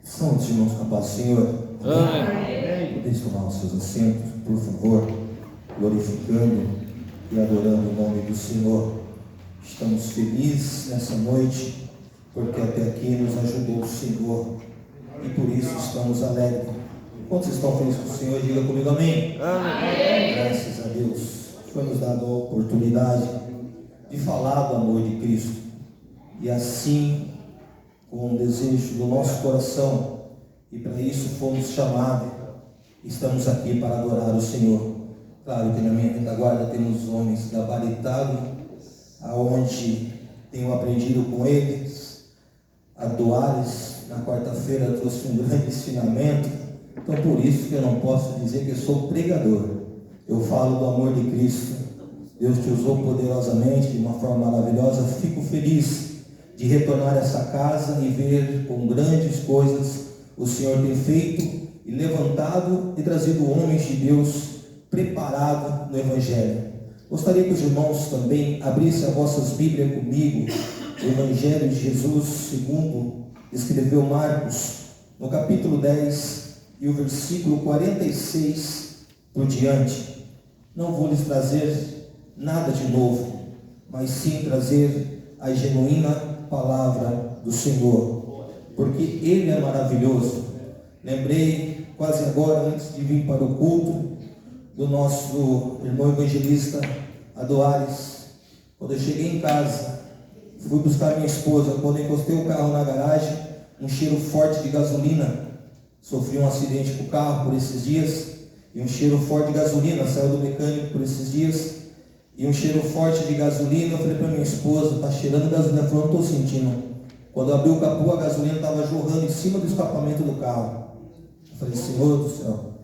São os irmãos com a paz do Senhor. Amém. Podeis tomar os seus assentos, por favor, glorificando e adorando o nome do Senhor. Estamos felizes nessa noite, porque até aqui nos ajudou o Senhor, e por isso estamos alegres. Quantos estão felizes com o Senhor? Diga comigo amém. Amém. Graças a Deus, foi nos dado a oportunidade de falar do amor de Cristo, e assim, com o desejo do nosso coração, e para isso fomos chamados, estamos aqui para adorar o Senhor. Claro que na minha retaguarda temos homens gabaritados, aonde tenho aprendido com eles. A Duares, na quarta-feira, trouxe um grande ensinamento, então por isso que eu não posso dizer que eu sou pregador. Eu falo do amor de Cristo. Deus te usou poderosamente, de uma forma maravilhosa. Fico feliz de retornar a essa casa e ver com grandes coisas o Senhor tem feito e levantado e trazido homens de Deus preparados no Evangelho. Gostaria que os irmãos também abrissem as vossas Bíblias comigo, o Evangelho de Jesus, segundo escreveu Marcos, no capítulo 10 e o versículo 46 por diante. Não vou lhes trazer nada de novo, mas sim trazer a genuína palavra do Senhor, porque Ele é maravilhoso. Lembrei quase agora, antes de vir para o culto, do nosso irmão evangelista Adoares. Quando eu cheguei em casa, fui buscar minha esposa. Quando eu encostei o carro na garagem, um cheiro forte de gasolina. Sofri um acidente com o carro por esses dias, e um cheiro forte de gasolina. Saiu do mecânico por esses dias, e um cheiro forte de gasolina. Eu falei para minha esposa, está cheirando gasolina. Ela falou, não estou sentindo. Quando eu abri o capô, a gasolina estava jorrando em cima do escapamento do carro. Eu falei, Senhor do céu,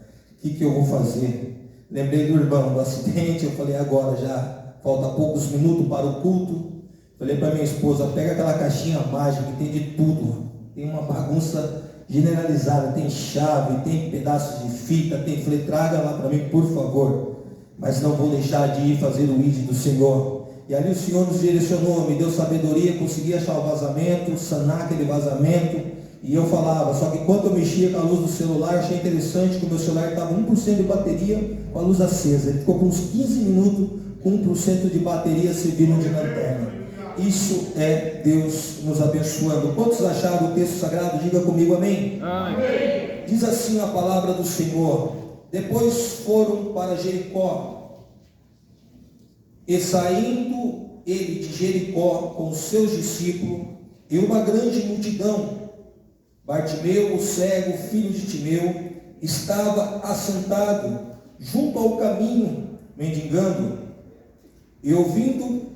o que eu vou fazer? Lembrei do irmão, do acidente. Eu falei, agora já falta poucos minutos para o culto. Falei para minha esposa, pega aquela caixinha mágica que tem de tudo. Tem uma bagunça generalizada, tem chave, tem pedaços de fita, tem. Falei, traga lá para mim, por favor. Mas não vou deixar de ir fazer o ID do Senhor. E ali o Senhor nos direcionou, me deu sabedoria, consegui achar o vazamento, sanar aquele vazamento. E eu falava, só que quando eu mexia com a luz do celular, achei interessante que o meu celular estava 1% de bateria com a luz acesa. Ele ficou por uns 15 minutos com 1% de bateria servindo de lanterna. Isso é Deus nos abençoando. Quantos acharam o texto sagrado? Diga comigo amém. Amém. Diz assim a palavra do Senhor. Depois foram para Jericó, e saindo ele de Jericó com os seus discípulos e uma grande multidão, Bartimeu, o cego, filho de Timeu, estava assentado junto ao caminho, mendigando, e ouvindo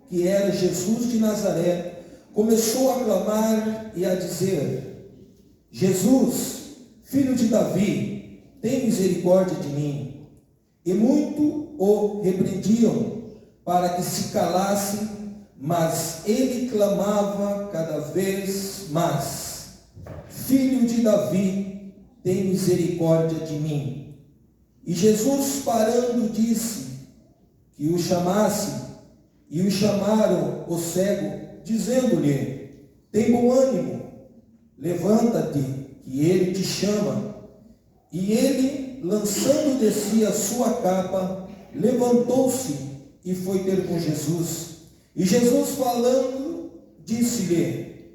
que era Jesus de Nazaré, começou a clamar e a dizer, Jesus, filho de Davi, tem misericórdia de mim. E muito o repreendiam para que se calasse, mas ele clamava cada vez mais, Filho de Davi, tem misericórdia de mim. E Jesus, parando, disse que o chamasse, e o chamaram o cego, dizendo-lhe, tem bom ânimo, levanta-te, que ele te chama. E ele, lançando de si a sua capa, levantou-se e foi ter com Jesus. E Jesus, falando, disse-lhe,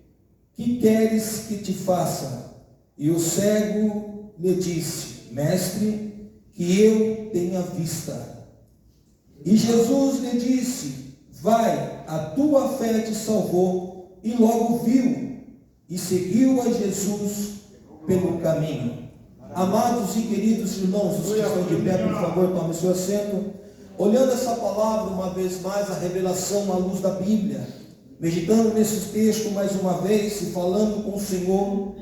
que queres que te faça? E o cego lhe disse, mestre, que eu tenha vista. E Jesus lhe disse, vai, a tua fé te salvou. E logo viu e seguiu a Jesus pelo caminho. Amados e queridos irmãos, os que estão de pé, por favor, tome seu assento. Olhando essa palavra uma vez mais, a revelação à luz da Bíblia, meditando nesse texto mais uma vez e falando com o Senhor,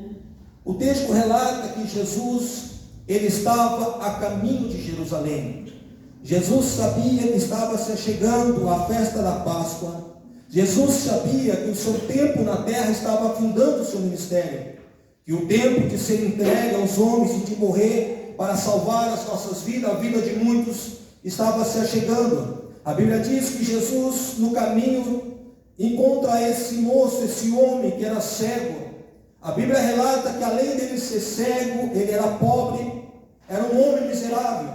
o texto relata que Jesus, ele estava a caminho de Jerusalém. Jesus sabia que estava se chegando a festa da Páscoa. Jesus sabia que o seu tempo na terra estava afindando o seu ministério, que o tempo de ser entregue aos homens e de morrer para salvar as nossas vidas, a vida de muitos, estava se achegando. A Bíblia diz que Jesus, no caminho, encontra esse moço, esse homem que era cego, A Bíblia relata que além dele ser cego, ele era pobre, era um homem miserável.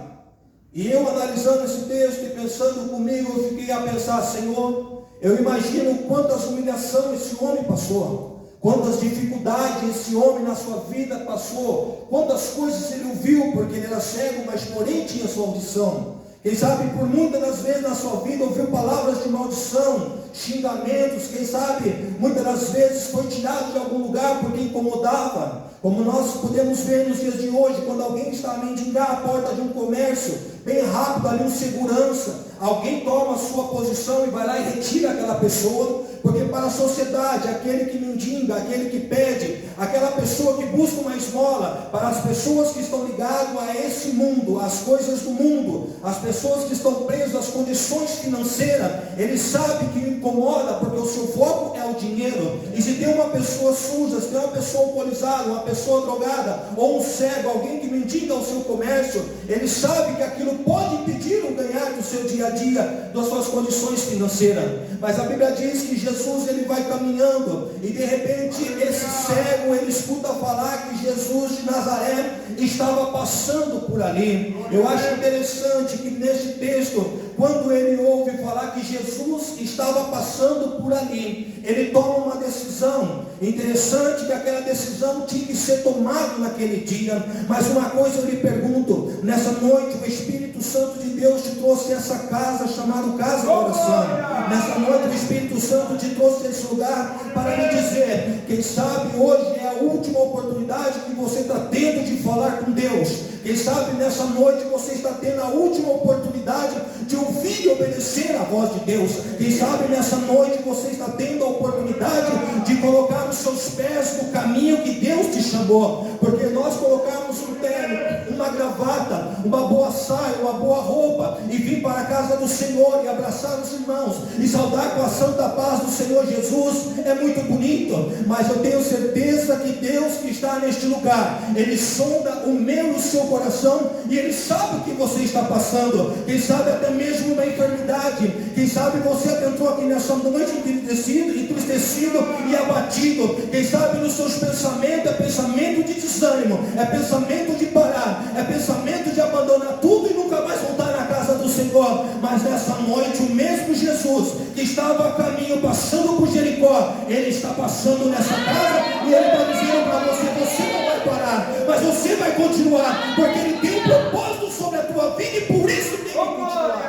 E eu analisando esse texto e pensando comigo, eu fiquei a pensar, Senhor, eu imagino quantas humilhações esse homem passou, quantas dificuldades esse homem na sua vida passou, quantas coisas ele ouviu, porque ele era cego, mas porém tinha sua audição. Quem sabe por muitas das vezes na sua vida ouviu palavras de maldição, xingamentos, quem sabe muitas das vezes foi tirado de algum lugar porque incomodava, como nós podemos ver nos dias de hoje, quando alguém está a mendigar a porta de um comércio, bem rápido ali um segurança, alguém toma a sua posição e vai lá e retira aquela pessoa, porque para a sociedade, aquele que mendiga, aquele que pede, aquela pessoa que busca uma esmola, para as pessoas que estão ligadas a esse mundo, às coisas do mundo, as pessoas que estão presas às condições financeiras, ele sabe que incomoda, porque o seu foco é o dinheiro. E se tem uma pessoa suja, se tem uma pessoa alcoolizada, uma pessoa drogada, ou um cego, alguém que mendiga o seu comércio, ele sabe que aquilo pode impedir o ganhar do seu dia a dia, das suas condições financeiras. Mas a Bíblia diz que Jesus, ele vai caminhando, e de repente esse cego, ele escuta falar que Jesus de Nazaré estava passando por ali. Eu acho interessante que neste texto, quando ele ouve falar que Jesus estava passando por ali, ele toma uma decisão. Interessante que aquela decisão tinha que ser tomada naquele dia. Mas uma coisa eu lhe pergunto, nessa noite o Espírito Santo de Deus te trouxe essa casa chamada Casa de Oração. Nessa noite o Espírito Santo te trouxe esse lugar para lhe dizer, quem sabe hoje é a última oportunidade que você está tendo de falar com Deus. Quem sabe nessa noite você está tendo a última oportunidade de ouvir e obedecer a voz de Deus. Quem sabe nessa noite você está tendo a oportunidade de colocar os seus pés no caminho que Deus te chamou. Porque nós colocamos um terno, uma gravata, uma boa saia, uma boa roupa, e vir para a casa do Senhor e abraçar os irmãos e saudar com a santa paz do Senhor Jesus é muito bonito, mas eu tenho certeza que Deus que está neste lugar, Ele sonda o meu e o seu coração, e Ele sabe o que você está passando. Quem sabe até mesmo uma enfermidade, quem sabe você entrou aqui nessa noite entristecido e abatido. Quem sabe nos seus pensamentos é pensamento de desânimo, é pensamento de parar, é pensamento de abandonar tudo e nunca mais voltar na casa do Senhor. Mas nessa noite o mesmo Jesus que estava a caminho passando por Jericó, Ele está passando nessa casa, e Ele está dizendo para você, você não vai parar, mas você vai continuar, porque Ele tem um propósito sobre a tua vida, e por isso tem que continuar.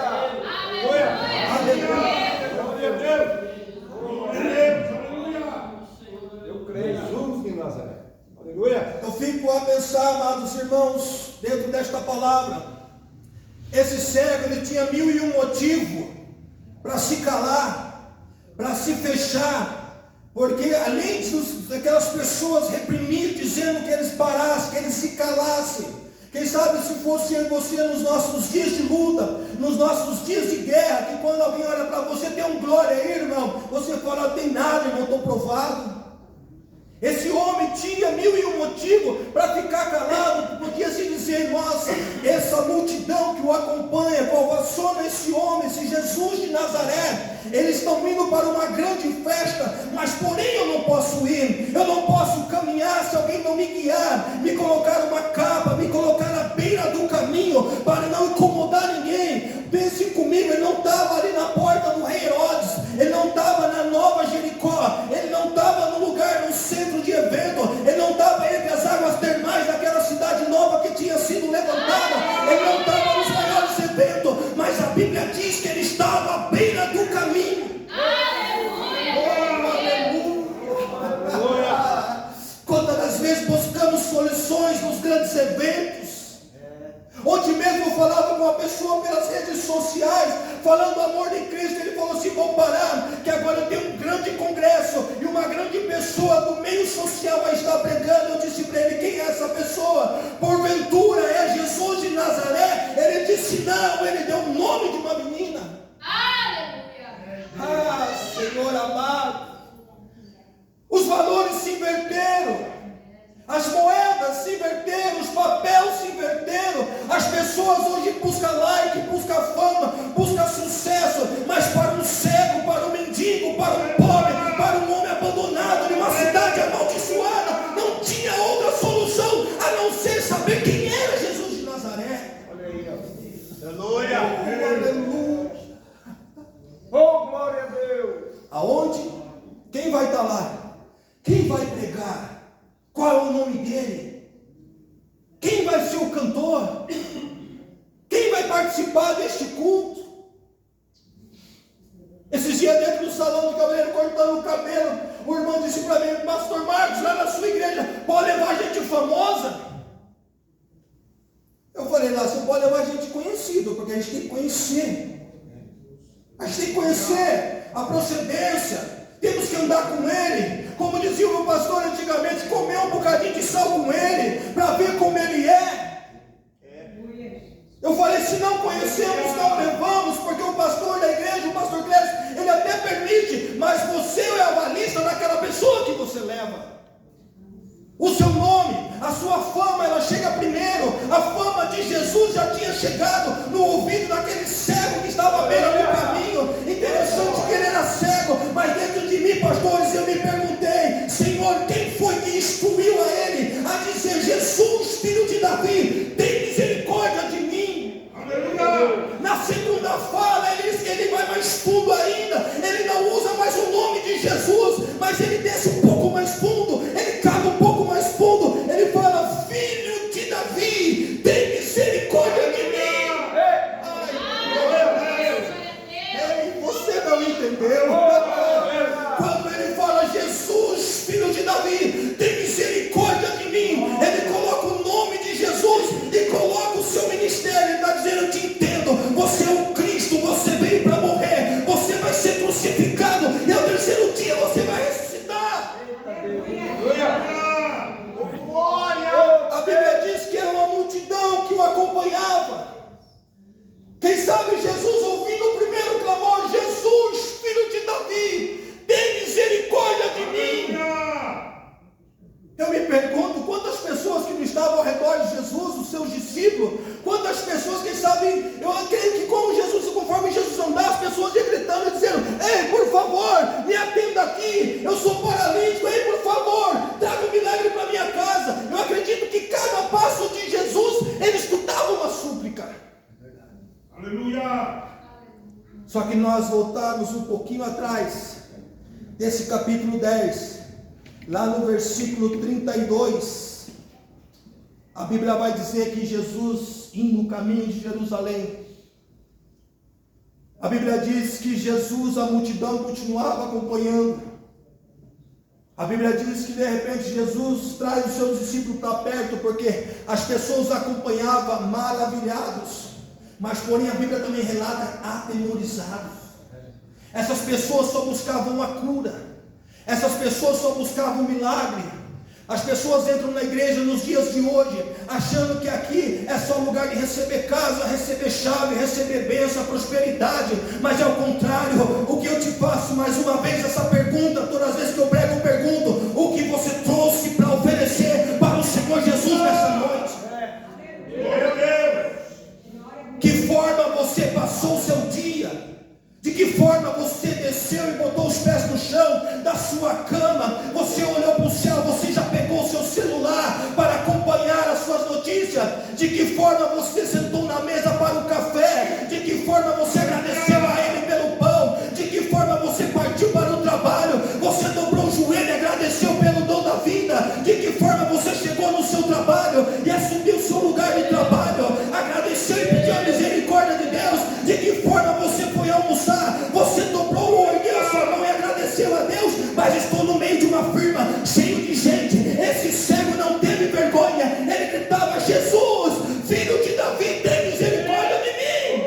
Aleluia. Eu creio em Jesus de Nazaré. Aleluia. Eu fico a pensar, amados irmãos, dentro desta palavra. Esse cego, ele tinha 1001 motivos para se calar, para se fechar, porque além daquelas pessoas reprimir, dizendo que eles parassem, que eles se calassem. Quem sabe se fosse eu e você nos nossos dias de luta, nos nossos dias de guerra, que quando alguém olha para você, tem um glória aí, irmão, você fala, tem nada, irmão, estou provado. Esse homem tinha 1001 motivos para ficar calado, podia se dizer, nossa, essa multidão que o acompanha, ovaciona esse homem, esse Jesus de Nazaré, eles estão indo para uma grande festa, mas porém eu não posso ir, eu não posso caminhar se alguém não me guiar, me colocar uma capa, me colocar à beira do caminho, para não incomodar ninguém. Pensem comigo, ele não estava ali na porta do rei Herodes, ele não estava na Nova Jericó, ele não estava no lugar, no centro de evento, ele não estava entre as águas termais daquela cidade nova que tinha sido levantada, ele não estava nos maiores eventos, mas a Bíblia diz que ele estava à beira do caminho. Aleluia! Quantas das vezes buscamos soluções nos grandes eventos? Ontem mesmo eu falava com uma pessoa pelas redes sociais, falando do amor de Cristo. Ele falou assim, vou parar, que agora eu tenho um grande congresso, e uma grande pessoa do meio social vai estar pregando. Eu disse para ele, quem é essa pessoa? Porventura é Jesus de Nazaré? Ele disse, não, ele deu o nome de uma menina. Ah, Senhor amado, os valores se inverteram. As moedas se inverteram, os papéis se inverteram. As pessoas hoje buscam like, buscam fama, buscam sucesso. Mas para um cego, para um mendigo, para um pobre, para um homem abandonado numa cidade amaldiçoada, Aleluia. Aleluia. Oh, glória a Deus. Aonde? Quem vai estar lá? Quem vai pregar? Qual é o nome dele? Quem vai ser o cantor? Quem vai participar deste culto? Esses dias dentro do salão de cabeleireiro, cortando o cabelo, o irmão disse para mim: pastor Marcos, lá na sua igreja pode levar gente famosa? Eu falei: lá você pode levar gente conhecida, porque a gente tem que conhecer. A gente tem que conhecer a procedência. Temos que andar com ele. Como dizia o meu pastor antigamente, comer um bocadinho de sal com ele, para ver como ele é. Eu falei: se não conhecemos, não levamos, porque o pastor da igreja, o pastor Clécio, ele até permite, mas você é avalista daquela pessoa que você leva. O seu nome, a sua fama, ela chega primeiro. A fama de Jesus já tinha chegado no ouvido daquele cego que estava à beira do caminho. Interessante que ele era cego, mas dentro de mim, pastores, eu me perguntei: Senhor, quem foi que instruiu a ele a dizer: Jesus, filho de Davi, tem misericórdia de mim? Aleluia. Na segunda fala, ele vai mais fundo ainda. Ele não usa mais o nome de Jesus, mas ele desce um pouco mais fundo. Ele caga um pouco mais fundo. Ele fala: filho de Davi, tem misericórdia de mim. Ei, você não entendeu? Quando ele fala: Jesus, filho de Davi, tem misericórdia de mim, ele coloca o nome de Jesus e coloca o seu ministério. Ele está dizendo: eu te entendo, você é o Cristo, você veio para morrer, você vai ser crucificado e ao terceiro dia você vai ressuscitar. A Bíblia diz que era uma multidão que o acompanhava. Quem sabe Jesus, ouvindo o primeiro clamor: Jesus, filho de Davi, tem misericórdia de mim. Eu me pergunto quantas pessoas que não estavam ao redor de Jesus, os seus discípulos, quantas pessoas, quem sabe, eu creio que como Jesus, conforme Jesus andava, as pessoas iam gritando e dizendo: ei, por favor, me atenda aqui, eu sou paralítico, ei, por favor, traga um milagre para minha casa. Eu acredito que cada passo de Jesus, ele escutava uma súplica. Aleluia. Só que nós voltarmos um pouquinho atrás, desse capítulo 10, lá no versículo 32, a Bíblia vai dizer que Jesus, indo no caminho de Jerusalém, a Bíblia diz que Jesus, a multidão continuava acompanhando. A Bíblia diz que de repente Jesus traz os seus discípulos para perto, porque as pessoas acompanhavam maravilhados, mas porém a Bíblia também relata atemorizados. Essas pessoas só buscavam uma cura, essas pessoas só buscavam um milagre. As pessoas entram na igreja nos dias de hoje, achando que aqui é só lugar de receber casa, receber chave, receber bênção, prosperidade. Mas é o contrário. O que eu te faço mais uma vez essa pergunta, todas as vezes que eu prego eu pergunto: o que você trouxe para oferecer para o Senhor Jesus nessa noite? Meu Deus. Que forma você passou o seu dia? De que forma você desceu e botou os pés no chão da sua cama? Você olhou para o céu, você já pegou o seu celular para acompanhar as suas notícias? De que forma você sentou na mesa para o café? De que forma você agradeceu a Ele pelo pão? De que forma você partiu para o trabalho? Você dobrou o joelho e agradeceu pelo dom da vida? De que forma você chegou no seu trabalho e assumiu o seu lugar de trabalho? Agradeceu e pediu a misericórdia de Deus? De que forma você foi almoçar? Você dobrou, ergueu a sua mão e agradeceu a Deus? Mas estou no meio de uma firma cheio de gente. Esse cego não teve vergonha, ele gritava: Jesus, filho de Davi, tem misericórdia de mim.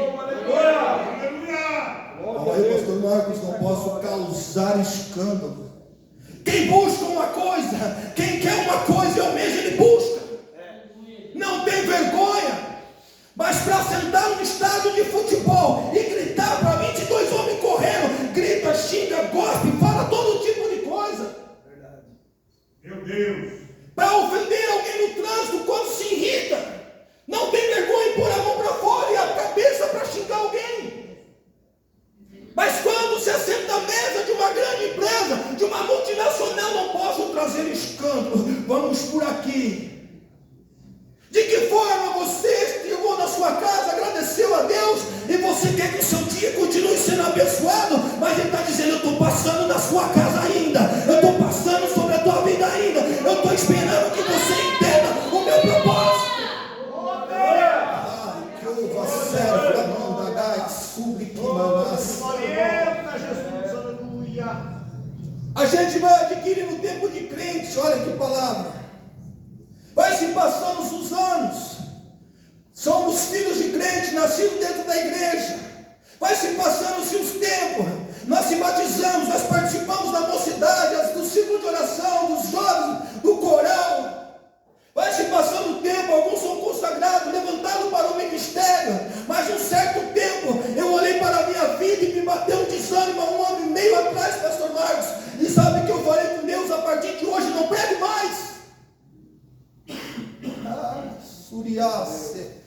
Calma aí, pastor Marcos, não posso causar escândalo. Quem busca uma coisa, quem quer uma coisa e almeja, ele busca. Não tem vergonha. Mas para sentar num estádio de futebol e gritar para 22 homens correndo, grita, xinga, gospe, fala todo tipo de coisa. Verdade. Meu Deus. Para ofender alguém no trânsito, quando se irrita, não tem vergonha em pôr a mão para fora e a cabeça para xingar alguém. Mas quando se assenta à mesa de uma grande empresa, de uma multinacional, não posso trazer escândalo. Vamos por aqui. De que forma você chegou na sua casa, agradeceu a você quer que o seu dia continue sendo abençoado, mas Ele está dizendo: eu estou passando na sua casa ainda, eu estou passando sobre a tua vida ainda, eu estou esperando que você entenda o meu propósito. Que ouva serva, manda, gai, súplica, manás. Orienta, Jesus, aleluia. A gente vai adquirindo tempo de crente, olha que palavra. Vai se passando os anos. Somos filhos de crente, nascidos dentro da igreja. Vai se passando-se os tempos. Nós se batizamos, nós participamos da mocidade, do ciclo de oração, dos jovens, do coral. Vai se passando o tempo, alguns são consagrados, levantados para o ministério. Mas um certo tempo, eu olhei para a minha vida e me bateu um desânimo há um ano e meio atrás, pastor Marcos. E sabe o que eu falei com Deus? A partir de hoje não prego mais. Suriace.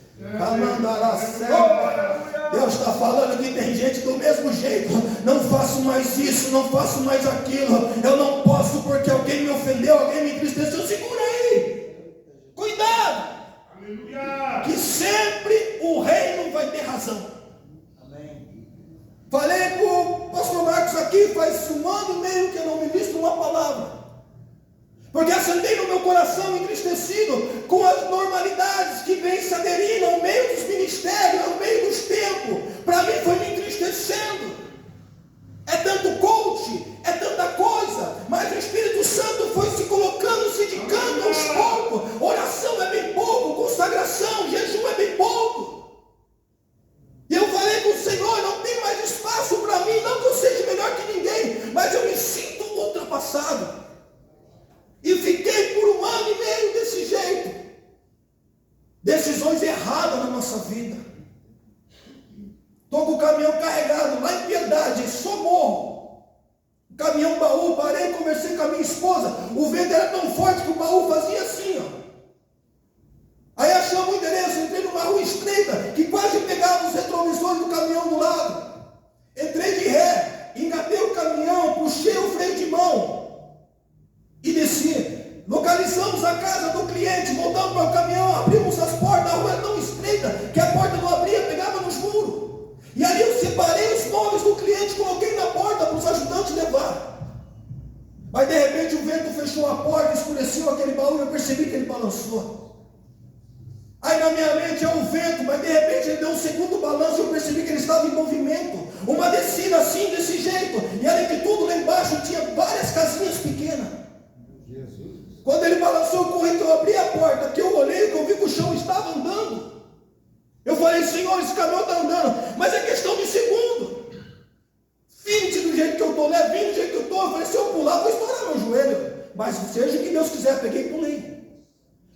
Deus está falando que tem gente do mesmo jeito. Não faço mais isso, não faço mais aquilo. Eu não posso porque alguém me ofendeu, alguém me entristeceu. Segura aí, cuidado. Aleluia. Que sempre o reino vai ter razão. Amém. Falei para o pastor Marcos aqui, faz um ano e meio que eu não ministro uma palavra. Porque assentei no meu coração entristecido com as normalidades que vêm se aderindo ao meio dos ministérios, ao meio dos tempos. Para mim foi me entristecendo. É tanto coach, é tanta coisa, mas o Espírito Santo foi se colocando, se dedicando aos poucos. Oração é bem pouco, consagração, jejum é bem pouco. E eu falei com o Senhor: não tem mais espaço para mim, não que eu seja melhor que ninguém, mas eu me sinto ultrapassado. E fiquei por um ano e meio desse jeito. Decisões erradas na nossa vida. Estou com o caminhão carregado lá em Piedade, Socorro. Caminhão baú, parei, conversei com a minha esposa. O vento era tão forte que o baú fazia assim, ó. Aí achamos o endereço, entrei numa rua estreita, que quase pegava os retrovisores do caminhão do lado. Entrei de ré, engatei o caminhão, puxei o freio de mão e desci. Localizamos a casa do cliente, voltamos para o caminhão, abrimos as portas. A rua era tão estreita que a porta não abria, pegava nos muros. E ali eu separei os móveis do cliente, coloquei na porta para os ajudantes levar. Mas de repente o vento fechou a porta, escureceu aquele baú e eu percebi que ele balançou. Aí na minha mente é o vento, mas de repente ele deu um segundo balanço e eu percebi que ele estava em movimento. Uma descida assim, desse jeito. E além de tudo, lá embaixo tinha várias casinhas pequenas. Quando ele balançou, eu corri, eu abri a porta, que eu olhei, que eu vi que o chão estava andando. Eu falei: Senhor, esse caminhão está andando. Mas é questão de segundo. 20 do jeito que eu estou, levinho do jeito que eu estou. Eu falei: se eu pular, vou estourar meu joelho. Mas seja o que Deus quiser, peguei e pulei.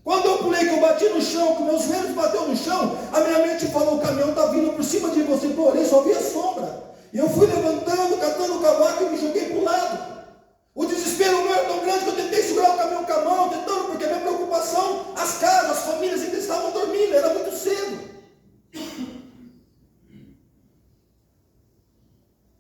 Quando eu pulei, que eu bati no chão, que meus joelhos bateu no chão, a minha mente falou: o caminhão está vindo por cima de você. Eu olhei, só vi a sombra. E eu fui levantando, catando o cavaco e me joguei para o lado. O desespero meu era tão grande que eu tentei segurar o caminhão com a mão, tentando, porque a minha preocupação, as casas, as famílias ainda estavam dormindo, era muito cedo.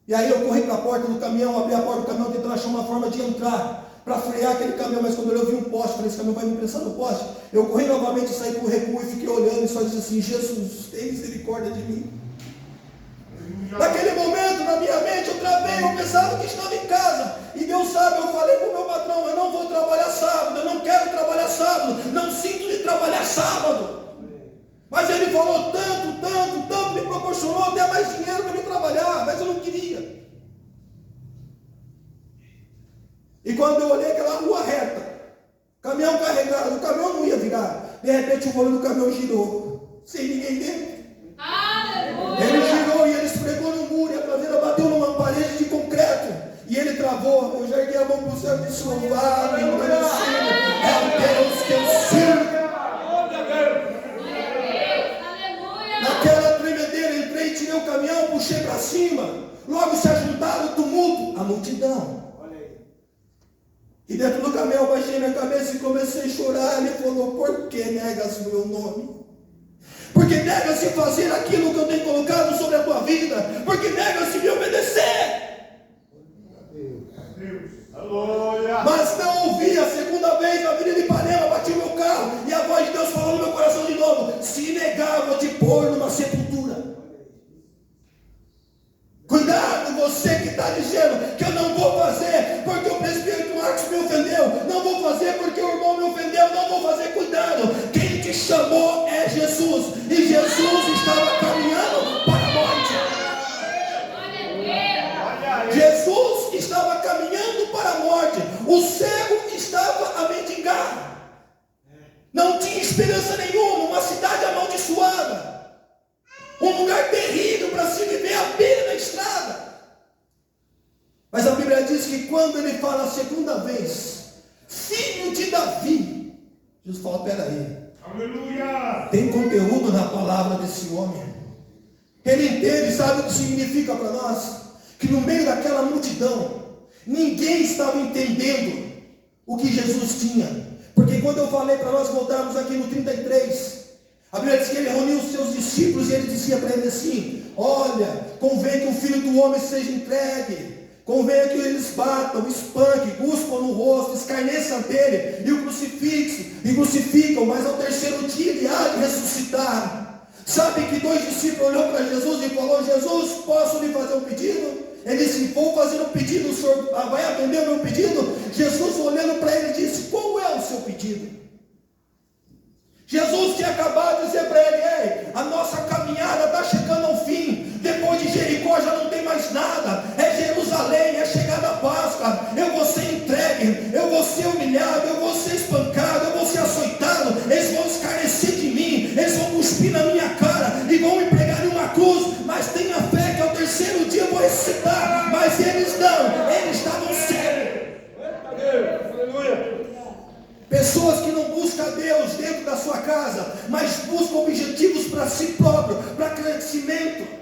E aí eu corri para a porta do caminhão, abri a porta do caminhão, tentando achar uma forma de entrar, para frear aquele caminhão, mas quando eu vi um poste, falei: esse caminhão vai me prensar no poste. Eu corri novamente, saí para o recuo e fiquei olhando e só disse assim: Jesus, tem misericórdia de mim. Naquele momento, na minha mente, eu travei, eu pensava que estava em casa. E Deus sabe, eu falei para o meu patrão: eu não vou trabalhar sábado, eu não quero trabalhar sábado, não sinto de trabalhar sábado. Mas ele falou tanto, me proporcionou até mais dinheiro para me trabalhar, mas eu não queria. E quando eu olhei aquela rua reta, caminhão carregado, o caminhão não ia virar. De repente o volume do caminhão girou, sem ninguém dentro. Aleluia. Ele girou e ele esfregou no muro, e a traseira bateu numa parede de concreto. E ele travou. Eu já erguei a mão para o céu e disse: louvado, engrandecido é o Deus que eu sirvo. Naquela tremedeira, entrei, tirei o caminhão, puxei para cima. Logo se ajuntaram o tumulto, a multidão. E dentro do caminhão eu baixei minha cabeça e comecei a chorar. Ele falou: por que negas o meu nome? Porque nega-se fazer aquilo que eu tenho colocado sobre a tua vida? Porque nega-se me obedecer? Mas não ouvi. A segunda vez na Avenida Ipanema, bati o meu carro e a voz de Deus falou no meu coração de novo: se negar, vou te pôr numa sepultura. esperança nenhuma, uma cidade amaldiçoada, um lugar terrível para se viver à beira da estrada. Mas a Bíblia diz que quando ele fala a segunda vez, filho de Davi, Jesus fala, peraí, Aleluia! tem conteúdo na palavra desse homem. Ele entende, sabe o que significa para nós? Que no meio daquela multidão, ninguém estava entendendo o que Jesus tinha. Porque quando eu falei para nós voltarmos aqui no 33, a Bíblia diz que ele reuniu os seus discípulos e ele dizia para eles assim: olha, convém que o Filho do Homem seja entregue, convém que eles batam, espanquem, cuspam no rosto, escarneçam dele e o crucificam, mas ao terceiro dia ele há de ressuscitar. Sabe que dois discípulos olhou para Jesus e falou: Jesus, posso lhe fazer um pedido? Ele disse: vou fazer um pedido, o senhor vai atender o meu pedido? Jesus, olhando para ele, disse: qual é o seu pedido? Jesus tinha acabado de dizer para ele: ei, a nossa caminhada está chegando ao fim. Depois de Jericó já não tem mais nada. É Jerusalém, é chegada a Páscoa. Eu vou ser entregue, eu vou ser humilhado, eu vou ser espancado, eu vou ser açoitado. Eles vão escarnecer de mim, eles vão cuspir na minha cara e vão me pregar em uma cruz. Mas tenha fé que ao terceiro dia eu vou ressuscitar. Mas eles não, eles estavam cegos. Aleluia! Pessoas que não buscam Deus dentro da sua casa, mas buscam objetivos para si próprio, para crescimento.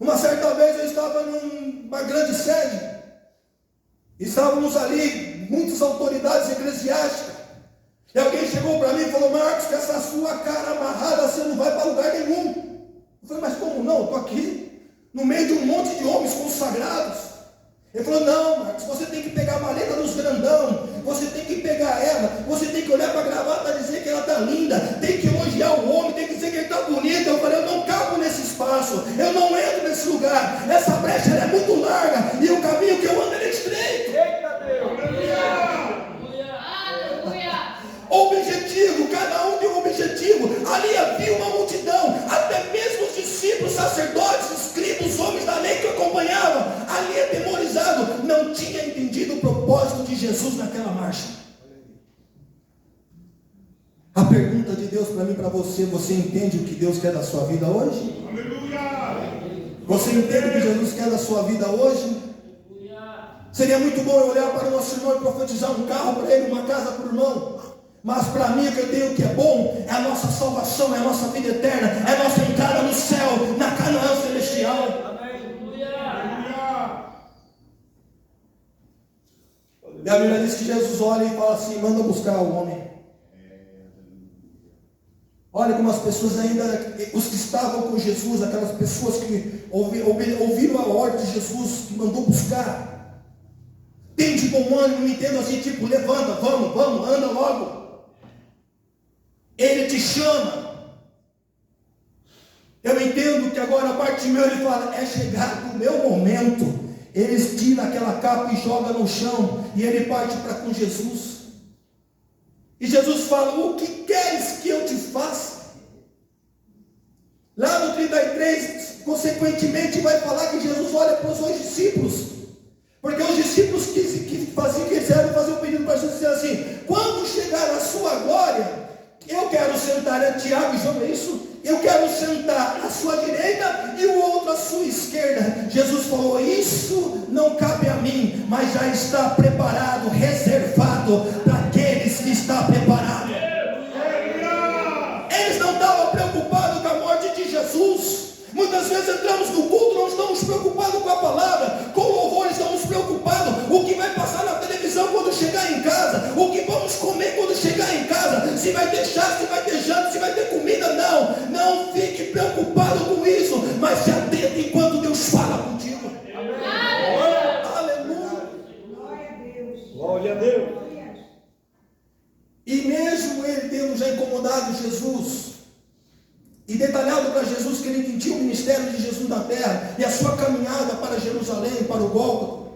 Uma certa vez eu estava numa grande sede, estávamos ali, muitas autoridades eclesiásticas, e alguém chegou para mim e falou: Marcos, com essa sua cara amarrada você não vai para lugar nenhum. Eu falei: mas como não? Eu estou aqui no meio de um monte de homens consagrados. Ele falou: não, Marcos, você tem que pegar a maleta dos grandão, você tem que pegar ela, você tem que olhar para a gravata e dizer que ela está linda, tem que elogiar o homem, tem que dizer que ele está bonito. Eu falei: eu não cabo nesse espaço, eu não entro nesse lugar, essa brecha ela é muito larga e o caminho que eu ando é estreito. Eita Deus! Objetivo, cada um tem um objetivo. Ali havia uma multidão, até mesmo os discípulos, sacerdotes, escribas, homens da lei que o acompanhavam, ali atemorizado, não tinha entendido o propósito de Jesus naquela marcha. A pergunta de Deus para mim e para você: você entende o que Deus quer da sua vida hoje? Aleluia! Você entende o que Jesus quer da sua vida hoje? Seria muito bom eu olhar para o nosso irmão e profetizar um carro para ele, uma casa para o irmão. Mas para mim o que eu tenho que é bom é a nossa salvação, é a nossa vida eterna, é a nossa entrada no céu, na Canaã celestial. E a Bíblia diz que Jesus olha e fala assim: manda buscar o homem. Olha como as pessoas ainda, os que estavam com Jesus, aquelas pessoas que ouviram a ordem de Jesus, que mandou buscar, tem de bom ânimo, não entendo assim, tipo, levanta, vamos, anda logo. Ele te chama. Eu entendo que agora a parte de meu ele fala: é chegado o meu momento. Eles tiram aquela capa e jogam no chão, e ele parte para com Jesus. E Jesus fala: o que queres que eu te faça? Lá no 33, consequentemente, vai falar que Jesus olha para os dois discípulos, porque os discípulos que quiseram fazer um pedido para Jesus, disseram assim: quando chegar a sua glória, eu quero sentar, é Tiago e João, é isso? Eu quero sentar à sua direita e o outro à sua esquerda. Jesus falou: isso não cabe a mim, mas já está preparado, reservado para aqueles que estão preparados. Eles não estavam preocupados com a morte de Jesus. Muitas vezes entramos no culto, não estamos preocupados com a palavra, com o louvor, estamos preocupados o que vai passar na televisão quando chegar em casa, o que vamos comer quando chegar em casa, se vai ter chá, se vai ter janta, se vai ter comida. Não fique preocupado com isso, mas se atente enquanto Deus fala contigo. Aleluia. Glória a Deus! E mesmo ele tendo já incomodado Jesus e detalhado para Jesus que ele entendia o ministério de Jesus na terra e a sua caminhada para Jerusalém, para o Gólgota,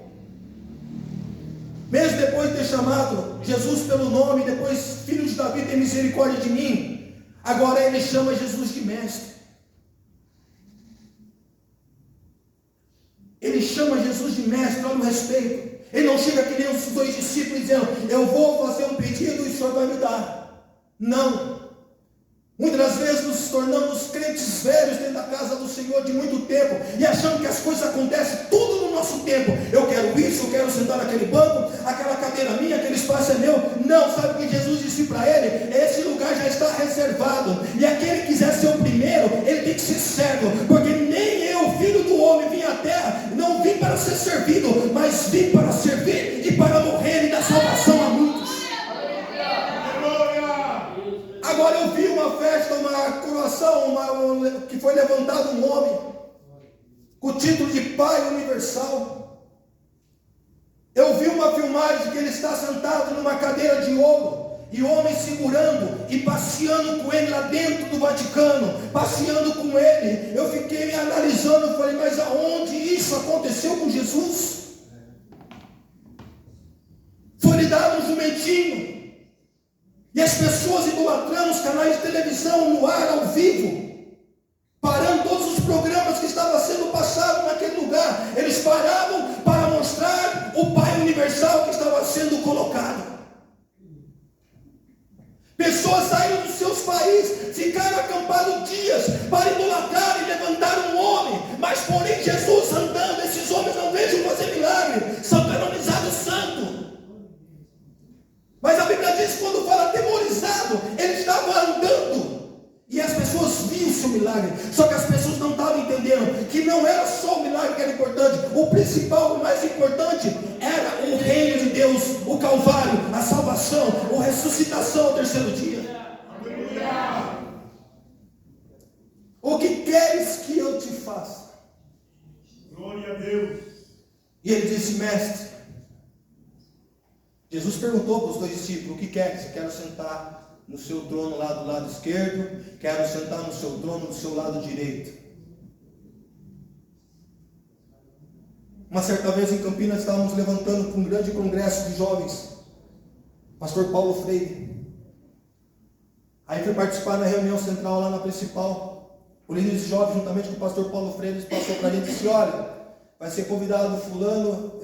mesmo depois de ter chamado Jesus pelo nome, depois: filho de Davi, tem misericórdia de mim, agora ele chama Jesus de mestre. Ele chama Jesus de mestre, olha o respeito. Ele não chega que nem os dois discípulos dizendo: eu vou fazer um pedido e o Senhor vai me dar. Não. Muitas das vezes nos tornamos crentes velhos dentro da casa do Senhor de muito tempo e achando que as coisas acontecem tudo no nosso tempo. Eu quero isso, eu quero sentar naquele banco, aquela cadeira minha, aquele espaço é meu. Não, sabe o que Jesus disse para ele? Esse lugar já está reservado, e aquele que quiser ser o primeiro, ele tem que ser servo, porque nem eu, filho do homem, vim à terra, não vim para ser servido, mas vim para servir e para morrer e dar salvação a muitos. Agora eu vi uma festa, uma coroação, que foi levantado um homem com o título de Pai Universal. Eu vi uma filmagem que ele está sentado numa cadeira de ouro, e o homem segurando e passeando com ele lá dentro do Vaticano, passeando com ele. Eu fiquei me analisando, falei, mas aonde isso aconteceu com Jesus? Foi-lhe dado um jumentinho, e as pessoas idolatrando os canais de televisão no ar, ao vivo, parando todos os programas que estavam sendo passados naquele lugar. Eles paravam para mostrar o Pai Universal que estava sendo colocado. Pessoas saíram dos seus países, ficaram acampados dias para idolatrar e levantar um homem, mas porém Jesus andando, esses homens não vejam fazer milagre, são canonizados santos. Mas a Bíblia diz que quando fala atemorizado, ele estava andando, e as pessoas viam o seu milagre. Só que as pessoas não estavam entendendo que não era só o milagre que era importante. O principal, o mais importante, era o reino de Deus, o Calvário, a salvação, a ressuscitação ao terceiro dia. O que queres que eu te faça? Glória a Deus. E ele disse, mestre, Jesus perguntou para os dois discípulos, o que queres? Quero sentar no seu trono lá do lado esquerdo, quero sentar no seu trono do seu lado direito. Uma certa vez em Campinas estávamos levantando para um grande congresso de jovens, pastor Paulo Freire. Aí fui participar da reunião central lá na principal. O líder de jovens, juntamente com o pastor Paulo Freire, passou para a gente e disse, olha, vai ser convidado fulano,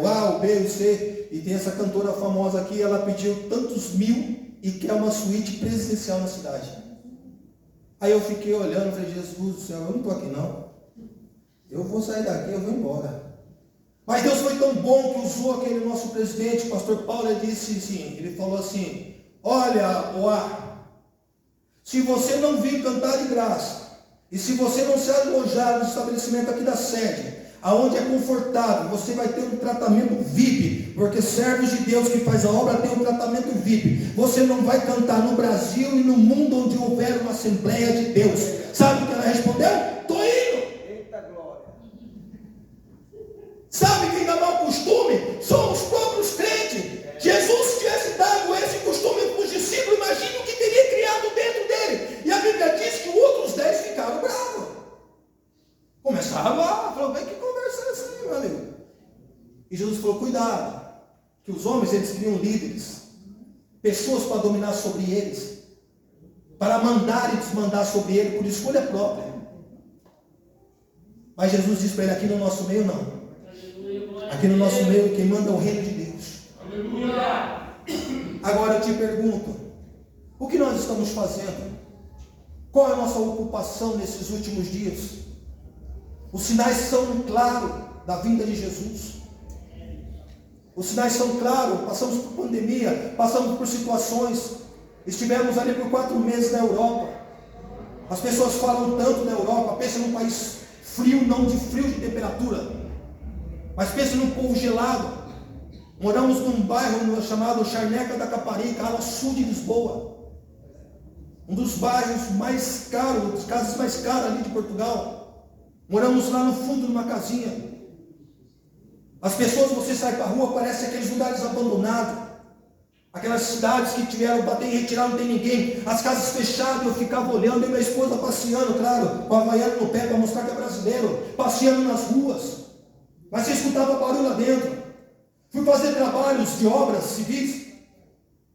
o A, o B, o C, e tem essa cantora famosa aqui, ela pediu tantos mil e quer uma suíte presidencial na cidade. Aí eu fiquei olhando, falei, Jesus do céu, eu não estou aqui não. Eu vou sair daqui, eu vou embora. Mas Deus foi tão bom que usou aquele nosso presidente, o pastor Paulo, ele disse assim, ele falou assim, olha, o A, se você não vir cantar de graça, e se você não se alojar no estabelecimento aqui da sede, aonde é confortável, você vai ter um tratamento VIP, porque servos de Deus que faz a obra tem um tratamento VIP. Você não vai cantar no Brasil e no mundo onde houver uma Assembleia de Deus. Sabe o que ela respondeu? Estou indo. Eita glória. Sabe quem dá mau costume? São os próprios crentes. Jesus tivesse dado esse costume para os discípulos, imagine o que teria criado dentro dele. E a Bíblia diz que os outros 10 ficaram bravos. Começaram a falar, que conversa é essa aí, meu amigo? E Jesus falou, cuidado, que os homens, eles criam líderes, pessoas para dominar sobre eles, para mandar e desmandar sobre ele por escolha própria. Mas Jesus disse para ele, aqui no nosso meio não. Aqui no nosso meio quem manda é o reino de Deus. Agora eu te pergunto, o que nós estamos fazendo? Qual é a nossa ocupação nesses últimos dias? Os sinais são claros da vinda de Jesus. Os sinais são claros. Passamos por pandemia, passamos por situações. Estivemos ali por 4 meses na Europa. As pessoas falam tanto da Europa. Pensa num país frio, não de frio de temperatura, mas pensa num povo gelado. Moramos num bairro chamado Charneca da Caparica, ao sul de Lisboa. Um dos bairros mais caros, das casas mais caras ali de Portugal. Moramos lá no fundo de uma casinha. As pessoas, você sai para a rua, parece aqueles lugares abandonados. Aquelas cidades que tiveram bater e retirar, não tem ninguém. As casas fechadas, eu ficava olhando, e minha esposa passeando, claro, com a havaiana no pé para mostrar que é brasileiro, passeando nas ruas. Mas você escutava barulho lá dentro. Fui fazer trabalhos de obras civis.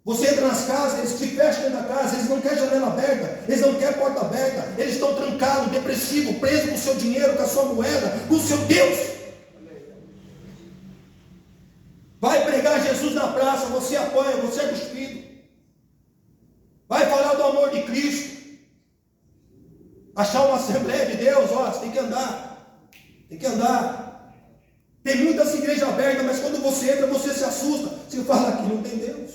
Você entra nas casas, eles te fecham dentro da casa, eles não querem janela aberta, eles não querem porta aberta, eles estão trancados, depressivos, presos com o seu dinheiro, com a sua moeda, com o seu Deus. Vai pregar pregar Jesus na praça, você apanha, você é cuspido. Vai falar do amor de Cristo. Achar uma Assembleia de Deus, ó, você tem que andar. Tem que andar. Tem muitas igrejas abertas, mas quando você entra, você se assusta. Você fala, aqui não tem Deus.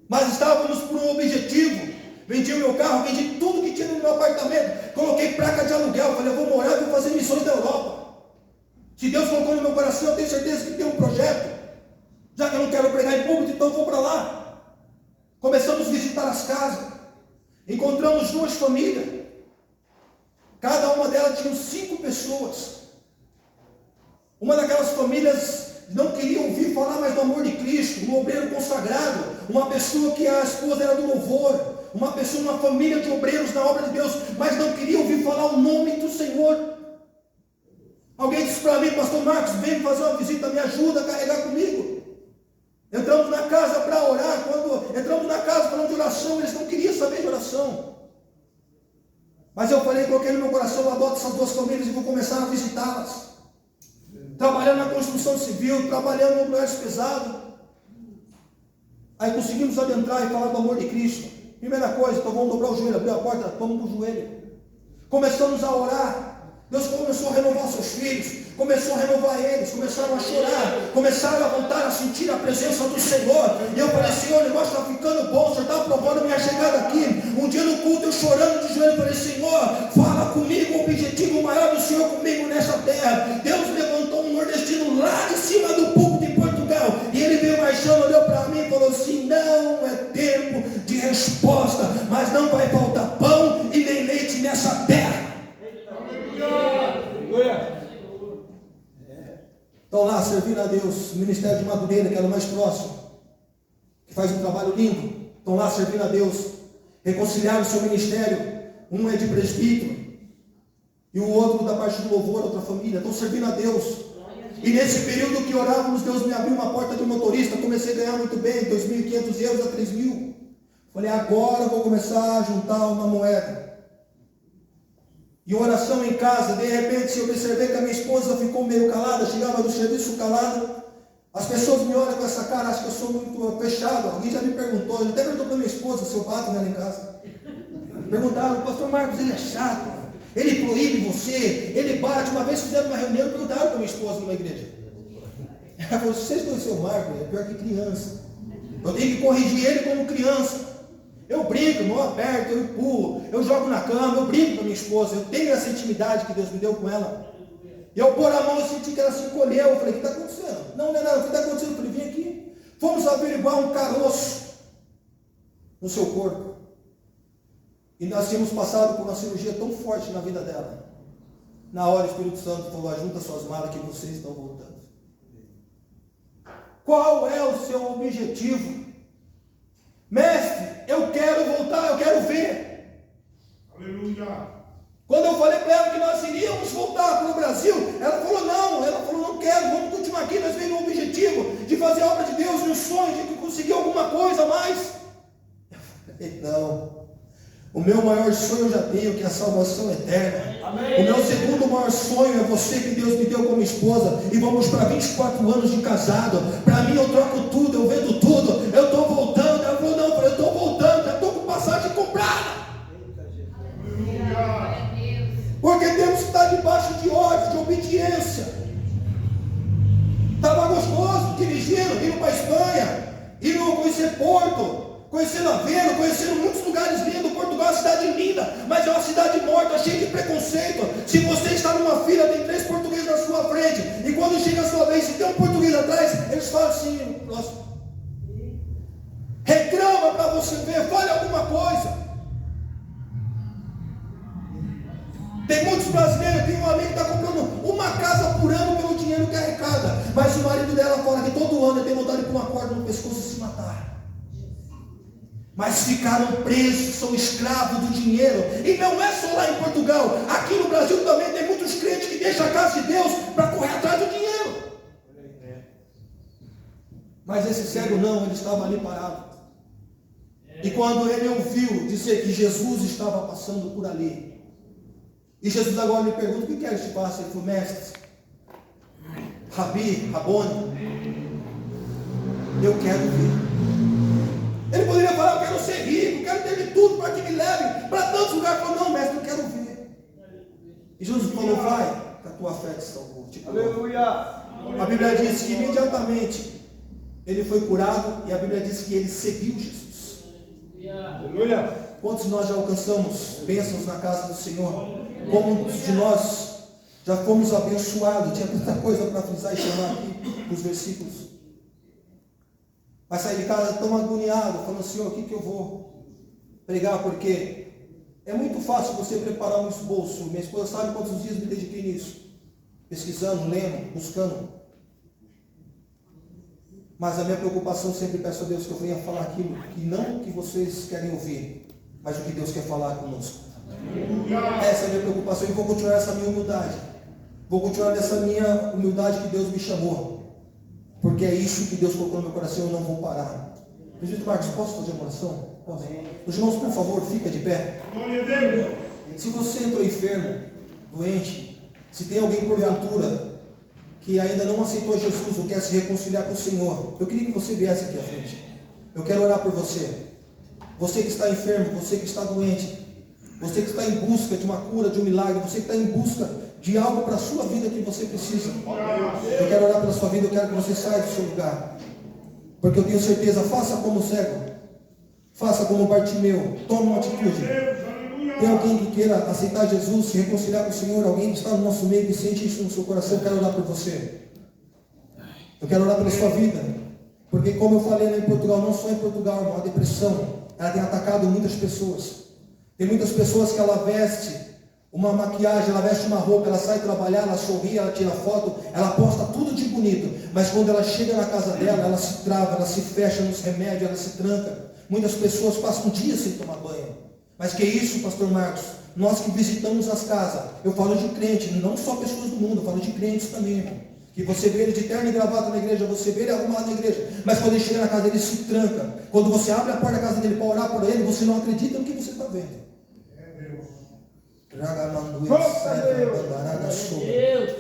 Mas estávamos por um objetivo. Vendi o meu carro, vendi tudo que tinha no meu apartamento. Coloquei placa de aluguel. Falei, eu vou morar e vou fazer missões da Europa. Se Deus colocou no meu coração, eu tenho certeza que tem um projeto. Já que eu não quero pregar em público, então eu vou para lá. Começamos a visitar as casas. Encontramos 2 famílias. Cada uma delas tinha 5 pessoas. Uma daquelas famílias não queria ouvir falar mais do amor de Cristo. Um obreiro consagrado. Uma pessoa que a esposa era do louvor. Uma pessoa, uma família de obreiros na obra de Deus. Mas não queria ouvir falar o nome do Senhor. Alguém disse para mim, pastor Marcos, vem fazer uma visita, me ajuda a carregar comigo. Entramos na casa para orar. Quando entramos na casa falando de oração, eles não queriam saber de oração. Mas eu falei, coloquei no meu coração, eu adoto essas 2 famílias e vou começar a visitá-las. Trabalhando na construção civil, trabalhando no comércio pesado. Aí conseguimos adentrar e falar do amor de Cristo. Primeira coisa, então vamos dobrar o joelho, abrir a porta, vamos para o joelho. Começamos a orar. Deus começou a renovar seus filhos, começou a renovar eles, começaram a chorar, começaram a voltar a sentir a presença do Senhor. E eu falei, Senhor, o negócio está ficando bom, o Senhor está aprovando a minha chegada aqui. Um dia no culto, eu chorando de joelho, falei, Senhor, fala comigo, o objetivo maior do Senhor comigo nessa terra. Deus levantou um nordestino lá de cima do púlpito em Portugal, e ele veio marchando, olhou para mim e falou assim, não é tempo de resposta, mas não vai faltar pão e nem leite nessa terra. Estão lá servindo a Deus, o Ministério de Madureira, que era o mais próximo, que faz um trabalho lindo. Estão lá servindo a Deus, reconciliaram o seu ministério. Um é de presbítero e o outro da parte do louvor, outra família. Estão servindo a Deus. E nesse período que orávamos, Deus me abriu uma porta de motorista. Comecei a ganhar muito bem, 2.500 euros a 3.000. Falei, agora eu vou começar a juntar uma moeda. E oração em casa, de repente, se eu observei que a minha esposa ficou meio calada, chegava do serviço calada, as pessoas me olham com essa cara, acham que eu sou muito fechado. Alguém já me perguntou, eu até perguntou para minha esposa se eu bato nela em casa. Perguntaram, o pastor Marcos, ele é chato, ele proíbe você, ele bate. Uma vez fizeram uma reunião e perguntaram para minha esposa numa igreja. Ela falou, vocês conhecem o Marcos? É pior que criança. Eu tenho que corrigir ele como criança. Eu brinco, não aperto, eu empurro, eu jogo na cama, eu brinco com a minha esposa, eu tenho essa intimidade que Deus me deu com ela. Eu pôr a mão, eu senti que ela se encolheu, eu falei, o que está acontecendo? Não é nada, o que está acontecendo? Eu falei, vem aqui. Fomos averiguar um caroço no seu corpo. E nós tínhamos passado por uma cirurgia tão forte na vida dela. Na hora o Espírito Santo falou, ajunta suas malas que vocês estão voltando. Qual é o seu objetivo? Mestre, eu quero voltar, eu quero ver. Aleluia. Quando eu falei para ela que nós iríamos voltar para o Brasil, ela falou, não quero, vamos continuar aqui, nós vemos o objetivo de fazer a obra de Deus, um sonho de conseguir alguma coisa a mais. Eu falei, não. O meu maior sonho eu já tenho, que é a salvação eterna. Amém. O meu segundo maior sonho é você que Deus me deu como esposa. E vamos para 24 anos de casado. Para mim eu troco tudo, eu vendo tudo. Eu estou voltando. Ela falou, não, eu estou voltando, já estou com passagem comprada. Porque temos que estar debaixo de ordem, de obediência. Estava gostoso dirigindo, indo para a Espanha, indo conhecer Porto, conhecendo Aveiro, conhecendo muitos lugares lindos. Portugal é uma cidade linda, mas é uma cidade morta, cheia de preconceito. Se você está numa fila, tem 3 portugueses na sua frente, e quando chega a sua vez, se tem um português atrás, eles falam assim, próximo. Reclama para você ver, fale alguma coisa. Tem muitos brasileiros, tem um amigo que está comprando uma casa por ano pelo dinheiro que arrecada, mas o marido dela fala que todo ano ele tem vontade de pôr uma corda no pescoço e se matar. Mas ficaram presos, são escravos do dinheiro. E não é só lá em Portugal, aqui no Brasil também tem muitos crentes que deixam a casa de Deus para correr atrás do dinheiro. Mas esse cego não, ele estava ali parado. E quando ele ouviu dizer que Jesus estava passando por ali, e Jesus agora lhe pergunta, o que queres que faça? Ele falou, mestre, Rabi, Rabone, eu quero ver. Ele poderia falar, eu quero ser rico, quero ter de tudo para que me leve para tantos lugares. Ele falou, não, mestre, eu quero ver. E Jesus falou, vai, que a tua fé te salvou. Aleluia. A Bíblia diz que imediatamente ele foi curado, e a Bíblia diz que ele seguiu Jesus. Aleluia. Quantos de nós já alcançamos bênçãos na casa do Senhor? Como de nós já fomos abençoados? Tinha tanta coisa para frisar e chamar aqui os versículos. Vai sair de casa tão agoniado, falando, Senhor, o que eu vou pregar? Porque é muito fácil você preparar um esboço. Minha esposa sabe quantos dias me dediquei nisso. Pesquisando, lendo, buscando. Mas a minha preocupação, sempre peço a Deus que eu venha falar aquilo que não que vocês querem ouvir, mas o que Deus quer falar conosco. Essa é a minha preocupação, e vou continuar essa minha humildade. Vou continuar nessa minha humildade que Deus me chamou. Porque é isso que Deus colocou no meu coração, eu não vou parar. Presbítero Marcos, posso fazer uma oração? Posso? Os irmãos, por favor, fica de pé. Se você entrou enfermo, doente, se tem alguém porventura que ainda não aceitou Jesus ou quer se reconciliar com o Senhor, eu queria que você viesse aqui à frente. Eu quero orar por você. Você que está enfermo, você que está doente, você que está em busca de uma cura, de um milagre, você que está em busca de algo para a sua vida que você precisa. Eu quero orar pela sua vida, eu quero que você saia do seu lugar. Porque eu tenho certeza, faça como o cego, faça como Bartimeu, tome uma atitude. Tem alguém que queira aceitar Jesus, se reconciliar com o Senhor, alguém que está no nosso meio e sente isso no seu coração, eu quero orar por você. Eu quero orar pela sua vida. Porque como eu falei lá em Portugal, não só em Portugal, irmão, a depressão, ela tem atacado muitas pessoas. Tem muitas pessoas que ela veste uma maquiagem, ela veste uma roupa, ela sai trabalhar, ela sorri, ela tira foto, ela posta tudo de bonito, mas quando ela chega na casa dela, ela se trava, ela se fecha nos remédios, ela se tranca. Muitas pessoas passam dias sem tomar banho. Mas que é isso, pastor Marcos? Nós que visitamos as casas, eu falo de crente, não só pessoas do mundo, eu falo de crentes também, irmão. Que você vê ele de terno e gravata na igreja, você vê ele arrumado na igreja, mas quando ele chega na casa dele, ele se tranca. Quando você abre a porta da casa dele para orar por ele, você não acredita no que você está vendo.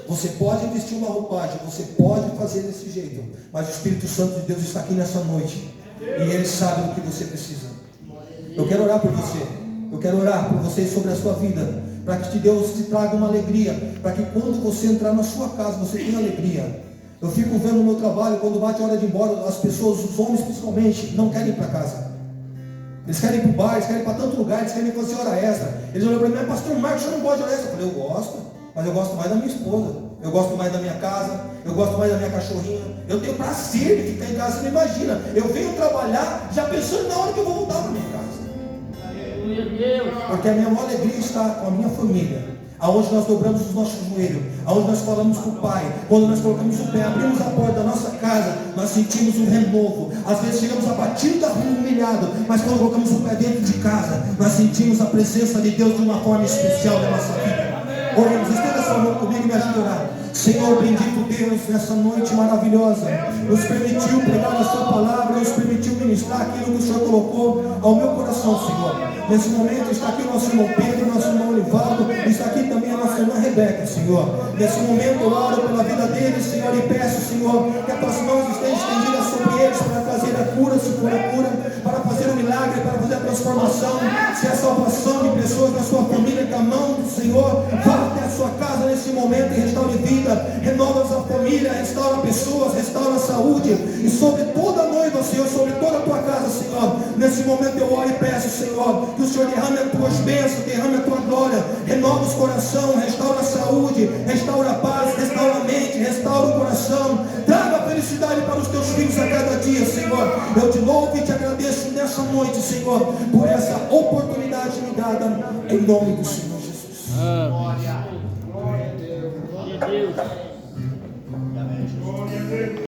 Você pode vestir uma roupagem, você pode fazer desse jeito, mas o Espírito Santo de Deus está aqui nessa noite e Ele sabe do que você precisa. Eu quero orar por você, eu quero orar por você sobre a sua vida, para que Deus te traga uma alegria, para que quando você entrar na sua casa, você tenha alegria. Eu fico vendo no meu trabalho, quando bate a hora de ir embora, as pessoas, os homens principalmente, não querem ir para casa. Eles querem ir para o bar, eles querem ir para tanto lugar, eles querem fazer hora extra. Eles olham para mim, pastor Marcos, você não gosta de hora extra? Eu falei, eu gosto, mas eu gosto mais da minha esposa, eu gosto mais da minha casa, eu gosto mais da minha cachorrinha. Eu tenho prazer de ficar em casa, você não imagina. Eu venho trabalhar já pensando na hora que eu vou voltar para minha casa. Porque a minha maior alegria está com a minha família. Aonde nós dobramos os nossos joelhos, aonde nós falamos com o Pai, quando nós colocamos o pé, abrimos a porta da nossa casa, nós sentimos um renovo. Às vezes chegamos abatidos da rua, humilhados, mas quando colocamos o pé dentro de casa, nós sentimos a presença de Deus de uma forma especial na nossa vida. Oremos, estenda sua mão comigo e me ajude a orar. Senhor bendito Deus, nessa noite maravilhosa, nos permitiu pregar a sua palavra, nos permitiu ministrar aquilo que o Senhor colocou ao meu coração, Senhor. Nesse momento está aqui o nosso irmão Pedro, nosso irmão Olivaldo, está aqui também a nossa irmã Rebeca, Senhor. Nesse momento eu oro pela vida deles, Senhor, e peço, Senhor, que as tuas mãos estejam estendidas sobre eles para fazer a cura, se for a cura, para fazer o milagre, para fazer a transformação, se é a salvação de pessoas na sua família, que a mão do Senhor vá até a sua casa nesse momento e restaure vida, renova a família, restaura pessoas, restaura a saúde, e sobre toda a noiva, Senhor, sobre toda a tua casa, Senhor, nesse momento eu oro e peço, Senhor, que o Senhor derrame as tuas bênçãos, derrame a tua glória, renova os corações, restaura a saúde, restaura a paz, restaura a mente, restaura o coração, traga felicidade para os teus filhos a cada dia, Senhor. Eu te louvo e te agradeço nessa noite, Senhor, por essa oportunidade me dada, em nome do Senhor Jesus. Glória a Deus. Glória a Deus.